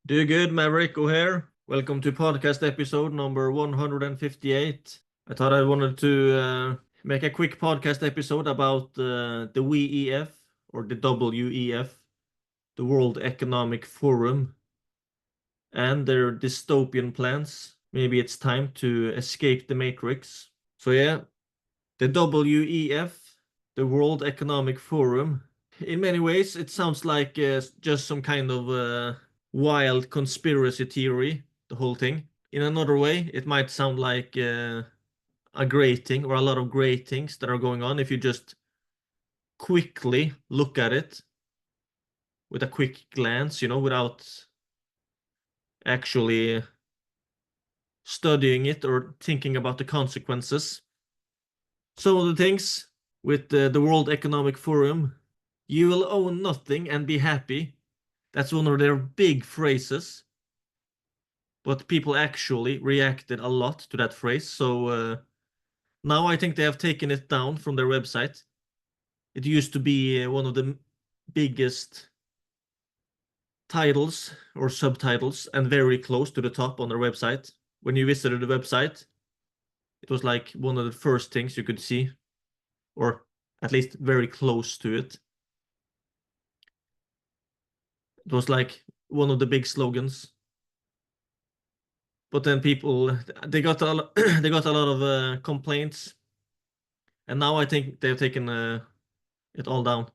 Do good, Maverick O'Hare. Welcome to podcast episode number 158. I thought I wanted to make a quick podcast episode about the WEF or the WEF, the World Economic Forum, and their dystopian plans. Maybe it's time to escape the Matrix. So yeah, the WEF, the World Economic Forum. In many ways, it sounds like just some kind of wild conspiracy theory, the whole thing. In another way, it might sound like a great thing or a lot of great things that are going on if you just quickly look at it with a quick glance, without actually studying it or thinking about the consequences. Some of the things with the World Economic Forum, you will own nothing and be happy. That's one of their big phrases. But people actually reacted a lot to that phrase. So now I think they have taken it down from their website. It used to be one of the biggest titles or subtitles and very close to the top on their website. When you visited the website, it was like one of the first things you could see, or at least very close to it. It was like one of the big slogans. But then people they got a lot, they got a lot of complaints, and now I think they've taken it all down.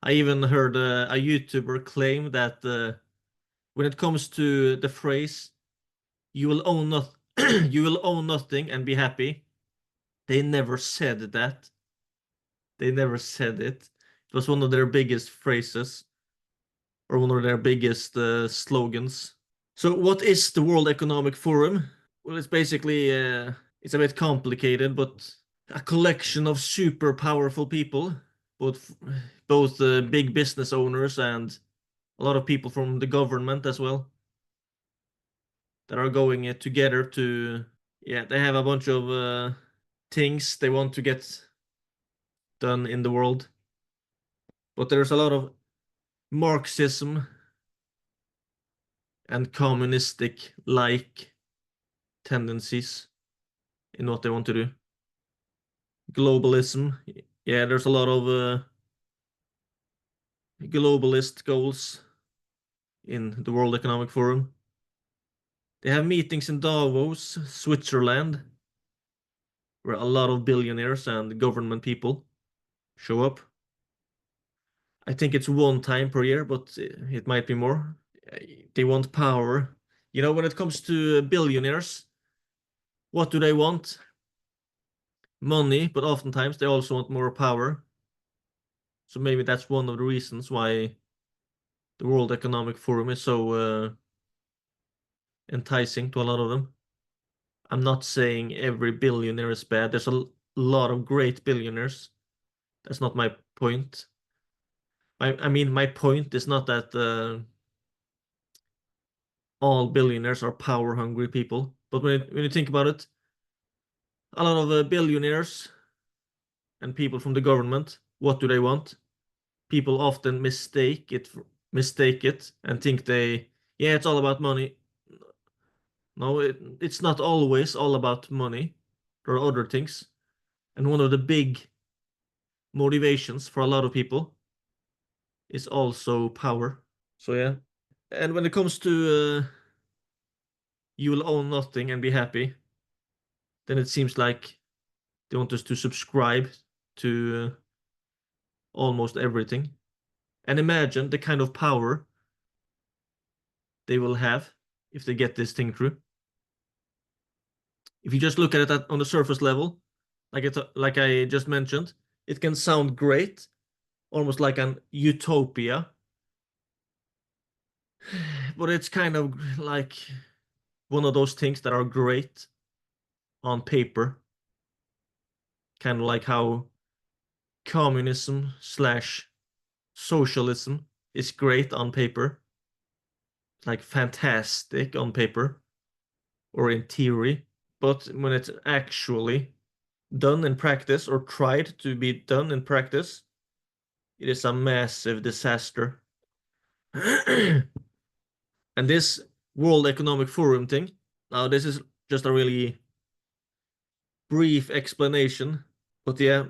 I even heard a YouTuber claim that when it comes to the phrase "you will own not you will own nothing and be happy," they never said that. They never said it. It was one of their biggest phrases or one of their biggest slogans. So, what is the World Economic Forum? Well, it's basically it's a bit complicated, but a collection of super powerful people, both big business owners and a lot of people from the government as well, that are going together to, yeah, they have a bunch of things they want to get done in the world. But there's a lot of Marxism and communistic like tendencies in what they want to do. Globalism, yeah, there's a lot of globalist goals in the World Economic Forum. They have meetings in Davos, Switzerland, where a lot of billionaires and government people show up. I think it's one time per year, but it might be more. They want power. When it comes to billionaires, what do they want? Money, but oftentimes they also want more power. So maybe that's one of the reasons why the World Economic Forum is so enticing to a lot of them. I'm not saying every billionaire is bad. There's a lot of great billionaires. That's not my point. I mean, my point is not that all billionaires are power-hungry people. But when you think about it, a lot of billionaires and people from the government, what do they want? People often mistake it and think yeah, it's all about money. No, it's not always all about money. There are other things. And one of the big motivations for a lot of people is also power. So yeah. And when it comes to you will own nothing and be happy, then it seems like they want us to subscribe to almost everything. And imagine the kind of power they will have if they get this thing through. If you just look at it on the surface level, like I just mentioned, it can sound great, almost like an utopia. But it's kind of like one of those things that are great on paper. Kind of like how communism slash socialism is great on paper. Like fantastic on paper or in theory. But when it's actually done in practice or tried to be done in practice, it is a massive disaster. And this World Economic Forum thing. Now, this is just a really brief explanation, but yeah,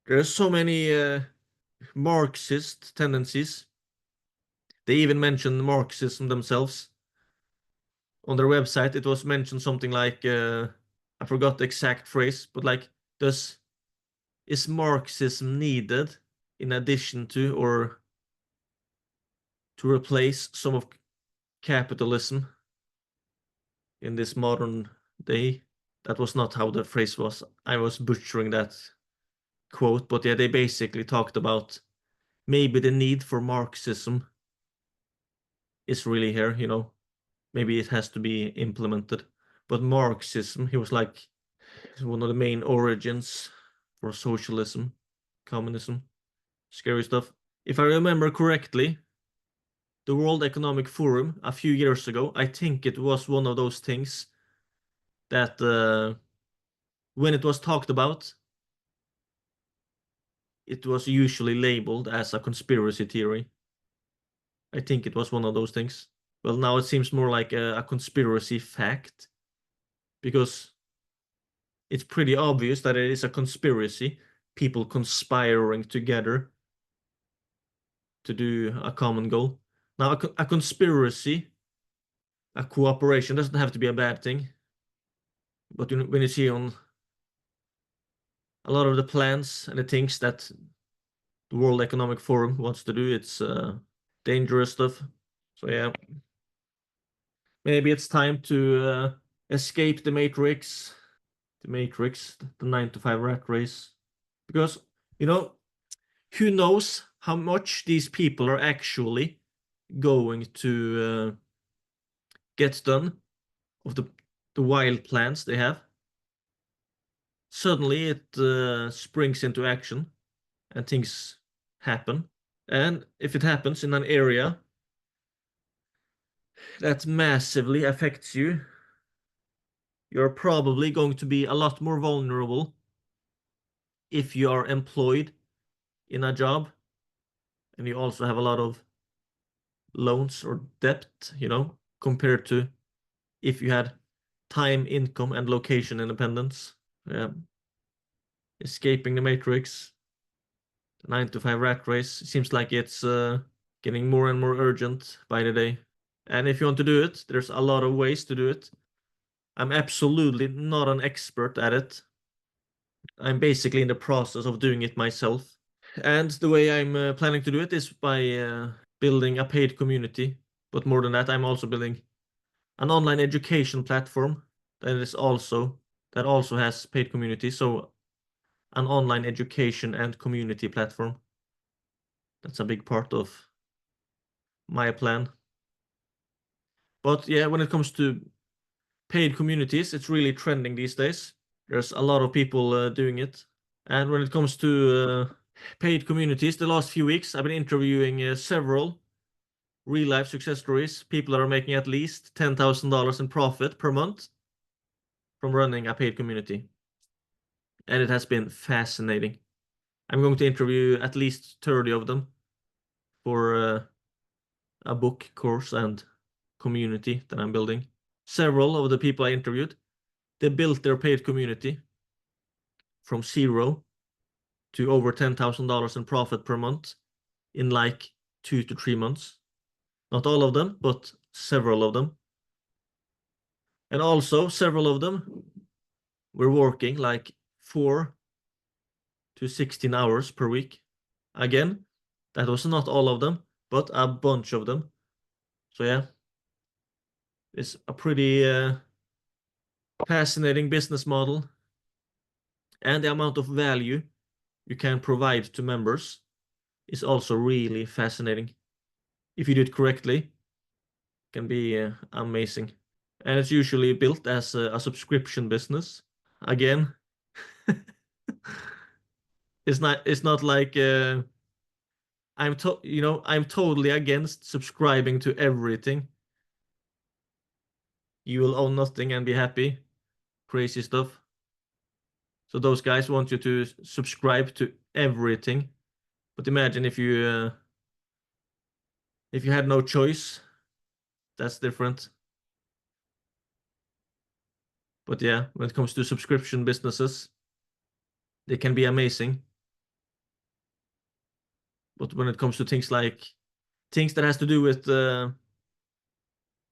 there are so many Marxist tendencies. They even mentioned Marxism themselves. On their website, it was mentioned something like, I forgot the exact phrase, but like, is Marxism needed in addition to or to replace some of capitalism in this modern day? That was not how the phrase was. I was butchering that quote, but yeah, they basically talked about maybe the need for Marxism is really here, you know. Maybe it has to be implemented. But Marxism, he was like, is one of the main origins for socialism, communism, scary stuff. If I remember correctly, the World Economic Forum a few years ago, I think it was one of those things that when it was talked about, it was usually labeled as a conspiracy theory. I think it was one of those things. Well, now it seems more like a conspiracy fact because it's pretty obvious that it is a conspiracy, people conspiring together to do a common goal. Now, a conspiracy, a cooperation doesn't have to be a bad thing. But when you see on a lot of the plans and the things that the World Economic Forum wants to do, it's dangerous stuff. So yeah, maybe it's time to escape the Matrix, the 9 to 5 rat race. Because, you know, who knows how much these people are actually going to get done of the wild plans they have. Suddenly it springs into action and things happen. And if it happens in an area that massively affects you, you're probably going to be a lot more vulnerable if you are employed in a job and you also have a lot of loans or debt, you know, compared to if you had time, income, and location independence. Yeah. Escaping the matrix, the 9 to 5 rat race seems like it's getting more and more urgent by the day. And if you want to do it, there's a lot of ways to do it. I'm absolutely not an expert at it. I'm basically in the process of doing it myself. And the way I'm planning to do it is by building a paid community. But more than that, I'm also building an online education platform that also has paid community. So an online education and community platform. That's a big part of my plan. But yeah, when it comes to paid communities, it's really trending these days. There's a lot of people doing it. And when it comes to paid communities, the last few weeks, I've been interviewing several real life success stories, people that are making at least $10,000 in profit per month from running a paid community. And it has been fascinating. I'm going to interview at least 30 of them for a book course and community that I'm building. Several of the people I interviewed, they built their paid community from zero to over $10,000 in profit per month in like 2 to 3 months. Not all of them, but several of them. And also, several of them were working like 4 to 16 hours per week. Again, that was not all of them, but a bunch of them. So yeah, it's a pretty fascinating business model. And the amount of value you can provide to members is also really fascinating. If you do it correctly, it can be amazing. And it's usually built as a subscription business. Again, it's not like I'm totally against subscribing to everything. You will own nothing and be happy. Crazy stuff. So those guys want you to subscribe to everything. But imagine if you had no choice, that's different. But yeah, when it comes to subscription businesses, they can be amazing. But when it comes to things that has to do with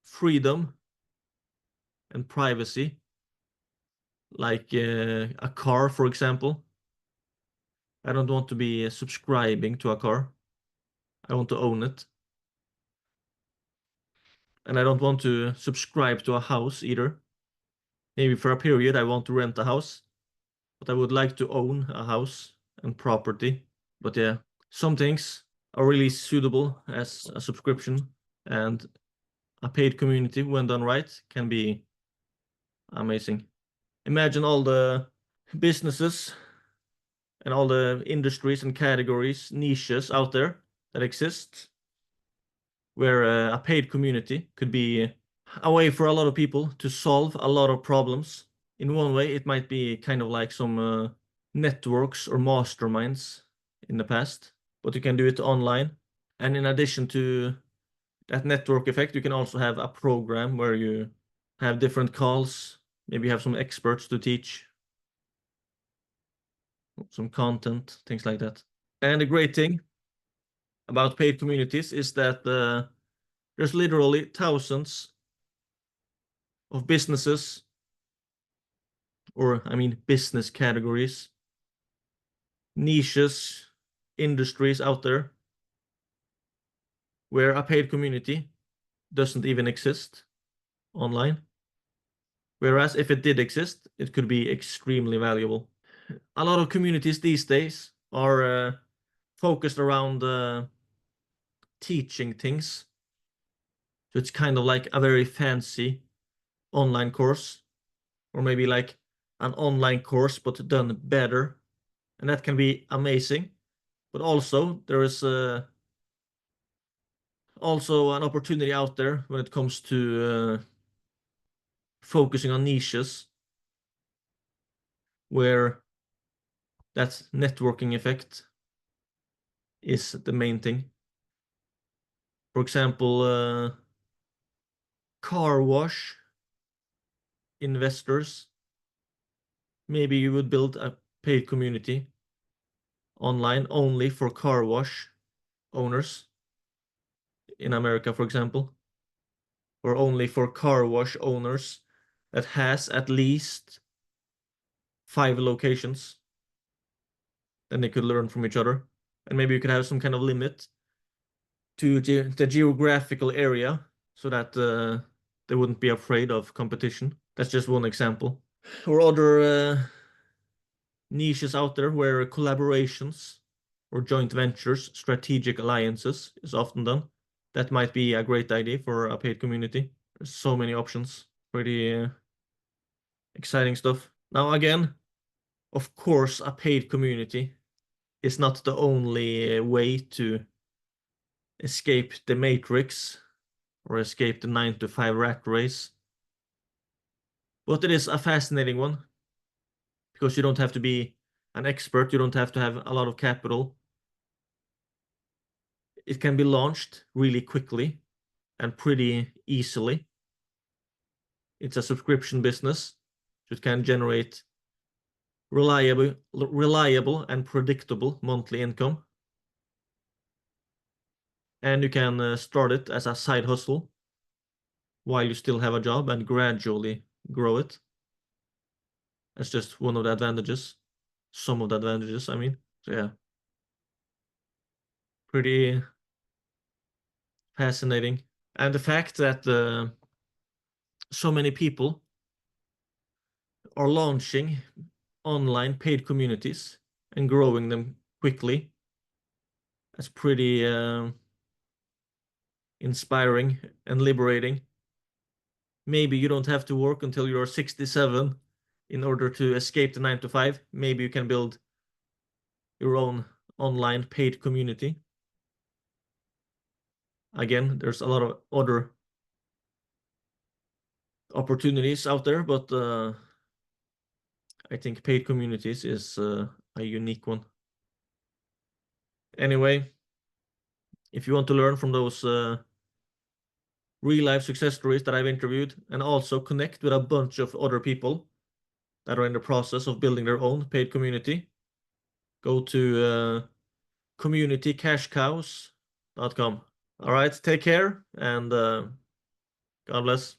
freedom and privacy, like a car, for example, I don't want to be subscribing to a car. I want to own it. And I don't want to subscribe to a house either. Maybe for a period I want to rent a house, but I would like to own a house and property. But yeah, some things are really suitable as a subscription, and a paid community, when done right, can be amazing. Imagine all the businesses and all the industries and categories, niches out there that exist, where a paid community could be a way for a lot of people to solve a lot of problems. In one way, it might be kind of like some networks or masterminds in the past, but you can do it online. And in addition to that network effect, you can also have a program where you have different calls. Maybe you have some experts to teach some content, things like that. And the great thing about paid communities is that there's literally thousands of businesses, or I mean business categories, niches, industries out there where a paid community doesn't even exist online. Whereas if it did exist, it could be extremely valuable. A lot of communities these days are focused around teaching things. So it's kind of like a very fancy online course, or maybe like an online course but done better. And that can be amazing. But also there is also an opportunity out there when it comes to focusing on niches where that networking effect is the main thing. For example, car wash investors. Maybe you would build a paid community online only for car wash owners in America, for example, or only for car wash owners that has at least 5 locations. Then they could learn from each other. And maybe you could have some kind of limit to the geographical area so that they wouldn't be afraid of competition. That's just one example. Or other niches out there where collaborations or joint ventures, strategic alliances is often done. That might be a great idea for a paid community. There's so many options. Pretty exciting stuff. Now, again, of course, a paid community is not the only way to escape the matrix or escape the 9 to 5 rat race. But it is a fascinating one because you don't have to be an expert, you don't have to have a lot of capital. It can be launched really quickly and pretty easily. It's a subscription business, so it can generate reliable and predictable monthly income. And you can start it as a side hustle while you still have a job and gradually grow it. That's just one of the advantages. Some of the advantages, I mean. So yeah, pretty fascinating. And the fact that so many people are launching online paid communities and growing them quickly, that's pretty inspiring and liberating. Maybe you don't have to work until you're 67 in order to escape the 9 to 5. Maybe you can build your own online paid community. Again, there's a lot of other opportunities out there, but I think paid communities is a unique one. Anyway, if you want to learn from those real life success stories that I've interviewed, and also connect with a bunch of other people that are in the process of building their own paid community, go to communitycashcows.com. All right, take care, and God bless.